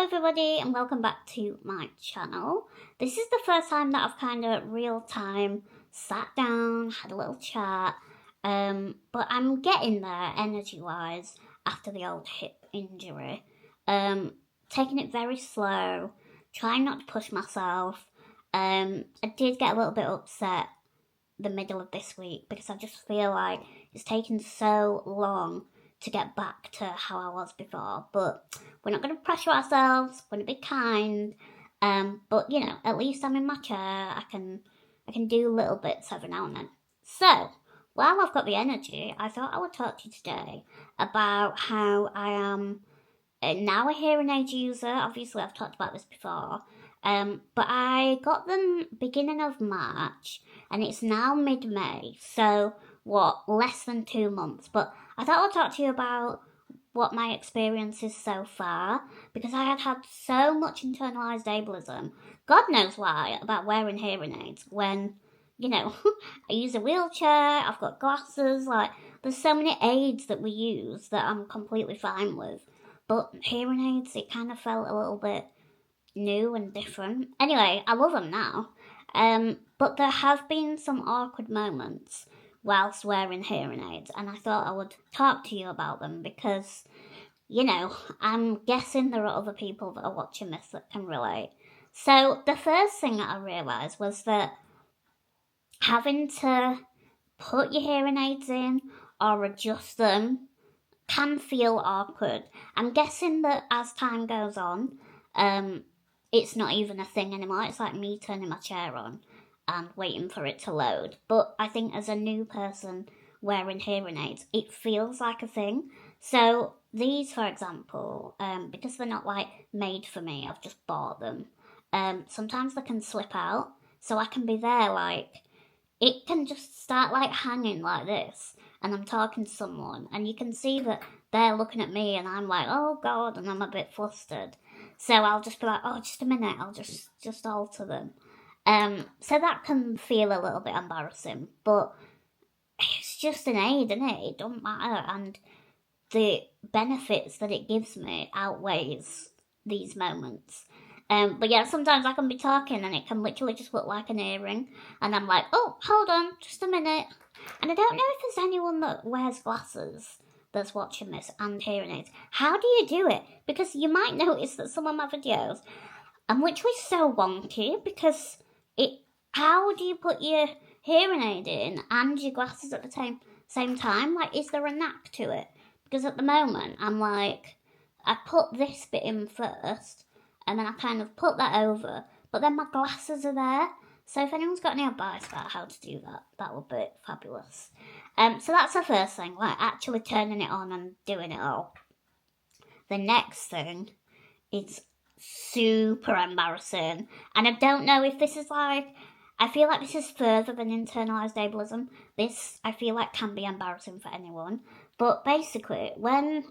Hello everybody and welcome back to my channel. This is the first time that I've kind of real time sat down, had a little chat, but I'm getting there energy wise after the old hip injury. Taking it very slow, trying not to push myself. I did get a little bit upset the middle of this week because I just feel like it's taken so long to get back to how I was before, but we're not going to pressure ourselves. We're going to be kind. But you know, at least I'm in my chair. I can do little bits every now and then. So while I've got the energy, I thought I would talk to you today about how I am now a hearing aid user. Obviously, I've talked about this before. But I got them beginning of March, and it's now mid-May. So less than 2 months. But I thought I'd talk to you about what my experience is so far, because I had so much internalized ableism, God knows why, about wearing hearing aids when, you know, I use a wheelchair, I've got glasses, like, there's so many aids that we use that I'm completely fine with. But hearing aids, it kind of felt a little bit new and different. Anyway, I love them now. But there have been some awkward moments whilst wearing hearing aids, and I thought I would talk to you about them because, you know, I'm guessing there are other people that are watching this that can relate. So the first thing that I realised was that having to put your hearing aids in or adjust them can feel awkward. I'm guessing that as time goes on, it's not even a thing anymore. It's like me turning my chair on and waiting for it to load. But I think as a new person wearing hearing aids, it feels like a thing. So these, for example, because they're not like made for me, I've just bought them. Sometimes they can slip out, so I can be there like, it can just start like hanging like this, and I'm talking to someone, and you can see that they're looking at me, and I'm like, oh God, and I'm a bit flustered. So I'll just be like, oh, just a minute, I'll just alter them. So that can feel a little bit embarrassing, but it's just an aid, isn't it? It don't matter, and the benefits that it gives me outweighs these moments. But yeah, sometimes I can be talking and it can literally just look like an earring, and I'm like, oh, hold on, just a minute. And I don't know if there's anyone that wears glasses that's watching this and hearing aids. How do you do it? Because you might notice that some of my videos, I'm literally so wonky because how do you put your hearing aid in and your glasses at the same time? Like, is there a knack to it? Because at the moment, I'm like, I put this bit in first, and then I kind of put that over, but then my glasses are there. So if anyone's got any advice about how to do that, that would be fabulous. So that's the first thing, like actually turning it on and doing it all. The next thing is super embarrassing, and I don't know if this is like, I feel like this is further than internalized ableism. This, I feel like, can be embarrassing for anyone. But basically, when,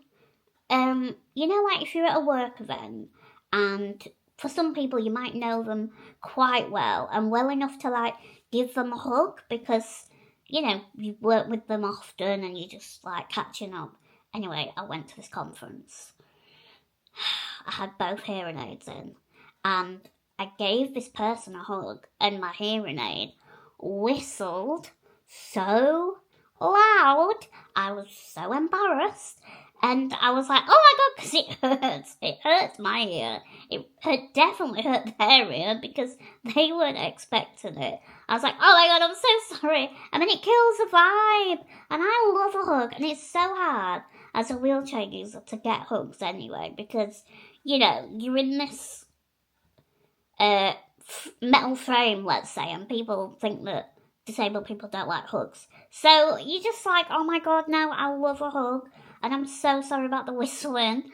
you know, like if you're at a work event, and for some people you might know them quite well, and well enough to like give them a hug because, you know, you work with them often and you're just like catching up. Anyway, I went to this conference. I had both hearing aids in, and I gave this person a hug, and my hearing aid whistled so loud. I was so embarrassed, and I was like, oh my God, because it hurts. It hurts my ear. It definitely hurt their ear because they weren't expecting it. I was like, oh my God, I'm so sorry. I mean, it kills the vibe, and I love a hug, and it's so hard as a wheelchair user to get hugs anyway, because, you know, you're in this metal frame, let's say, and people think that disabled people don't like hugs. So you're just like, oh my God, no, I love a hug, and I'm so sorry about the whistling.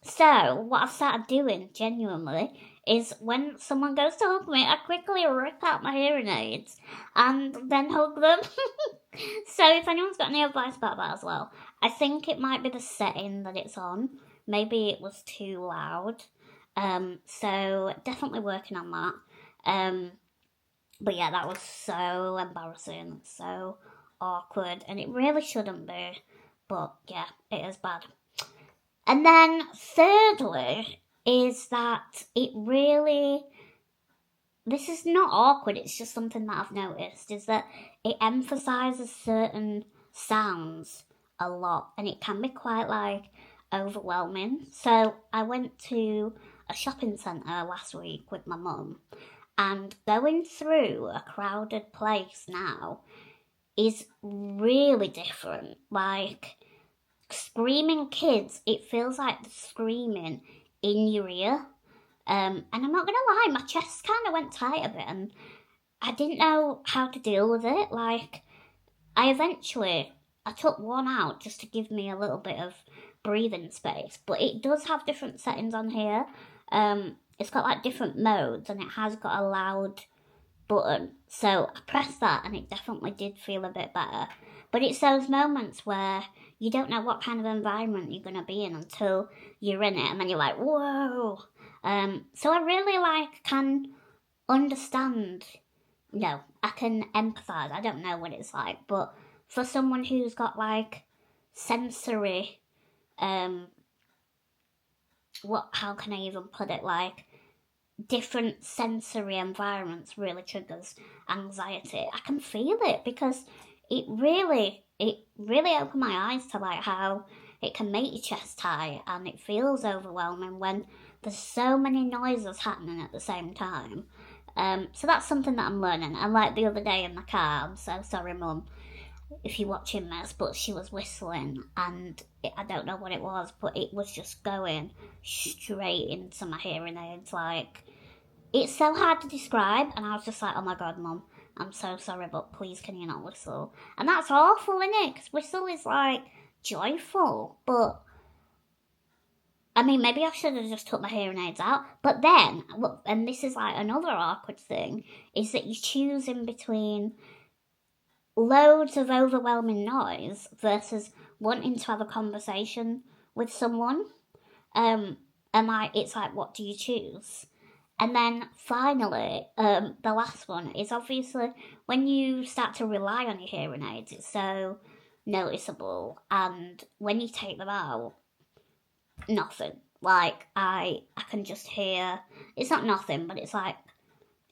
So what I've started doing, genuinely, is when someone goes to hug me, I quickly rip out my hearing aids and then hug them. So if anyone's got any advice about that as well, I think it might be the setting that it's on. Maybe it was too loud. So definitely working on that. But yeah, that was so embarrassing, so awkward, and it really shouldn't be. But yeah, it is bad. And then thirdly is that it really, this is not awkward, it's just something that I've noticed, is that it emphasises certain sounds a lot, and it can be quite like overwhelming. So I went to a shopping centre last week with my mum, and going through a crowded place now is really different. Like, screaming kids, it feels like they're screaming in your ear. And I'm not gonna lie, my chest kind of went tight a bit, and I didn't know how to deal with it. Like, I took one out just to give me a little bit of breathing space, but it does have different settings on here. It's got like different modes, and it has got a loud button. So I pressed that, and it definitely did feel a bit better. But it's those moments where you don't know what kind of environment you're gonna be in until you're in it, and then you're like, whoa. So I really can understand. No, I can empathise. I don't know what it's like, but for someone who's got like sensory, how can I even put it? Like, different sensory environments really triggers anxiety. I can feel it because it really opened my eyes to like how it can make your chest tight, and it feels overwhelming when there's so many noises happening at the same time. So that's something that I'm learning. And like the other day in the car, I'm so sorry, Mum, if you're watching this, but she was whistling, and I don't know what it was, but it was just going straight into my hearing aids. Like, it's so hard to describe, and I was just like, oh my god, Mum, I'm so sorry, but please can you not whistle? And that's awful, isn't it? Because whistle is like joyful, but I mean, maybe I should have just took my hearing aids out. But then, and this is like another awkward thing, is that you're choosing between loads of overwhelming noise versus wanting to have a conversation with someone. And it's like, what do you choose? And then finally, the last one is obviously when you start to rely on your hearing aids, it's so noticeable. And when you take them out, nothing. Like, I can just hear, it's not nothing, but it's like,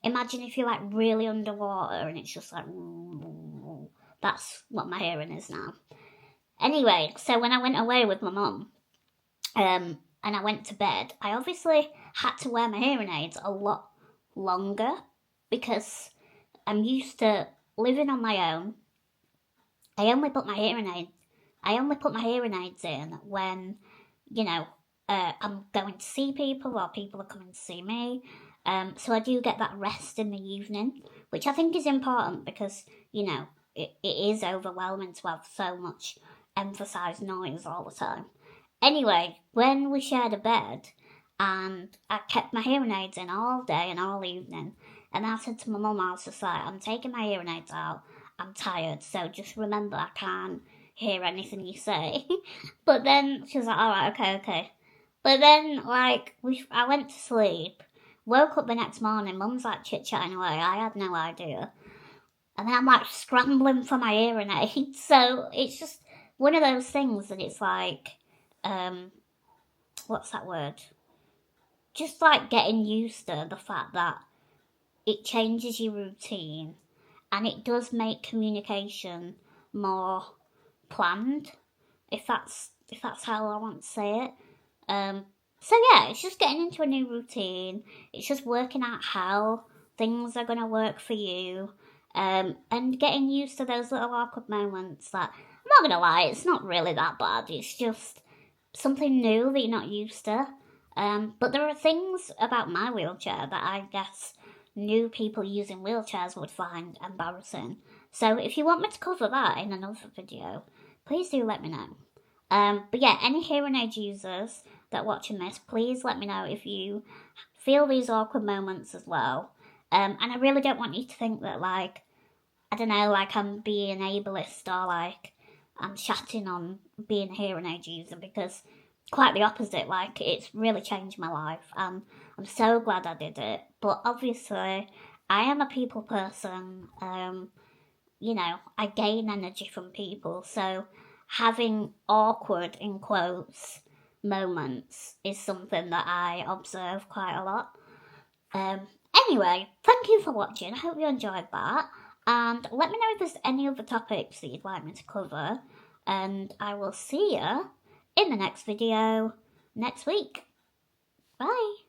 imagine if you're like really underwater and it's just like, that's what my hearing is now. Anyway, so when I went away with my mum, and I went to bed, I obviously had to wear my hearing aids a lot longer because I'm used to living on my own. I only put my hearing aids in when, I'm going to see people or people are coming to see me. So I do get that rest in the evening, which I think is important because, it is overwhelming to have so much emphasised noise all the time. Anyway, when we shared a bed, and I kept my hearing aids in all day and all evening, and I said to my mum, I was just like, I'm taking my hearing aids out, I'm tired, so just remember I can't hear anything you say. But then she was like, alright, okay. But then, I went to sleep, woke up the next morning, Mum's like chit-chatting away, I had no idea. And then I'm like scrambling for my hearing aids, so it's just one of those things that it's like, what's that word? Just like getting used to the fact that it changes your routine, and it does make communication more planned, if that's how I want to say it. So yeah, it's just getting into a new routine. It's just working out how things are gonna work for you, and getting used to those little awkward moments that, I'm not gonna lie, it's not really that bad. It's just something new that you're not used to. But there are things about my wheelchair that I guess new people using wheelchairs would find embarrassing. So if you want me to cover that in another video, please do let me know. But yeah, any hearing aid users that are watching this, please let me know if you feel these awkward moments as well. And I really don't want you to think that, I don't know, I'm being ableist or I'm chatting on being a hearing aid user, because quite the opposite. It's really changed my life, and I'm so glad I did it. But obviously, I am a people person. I gain energy from people, so having awkward, in quotes, moments is something that I observe quite a lot. Anyway, thank you for watching. I hope you enjoyed that. And let me know if there's any other topics that you'd like me to cover. And I will see you in the next video next week. Bye.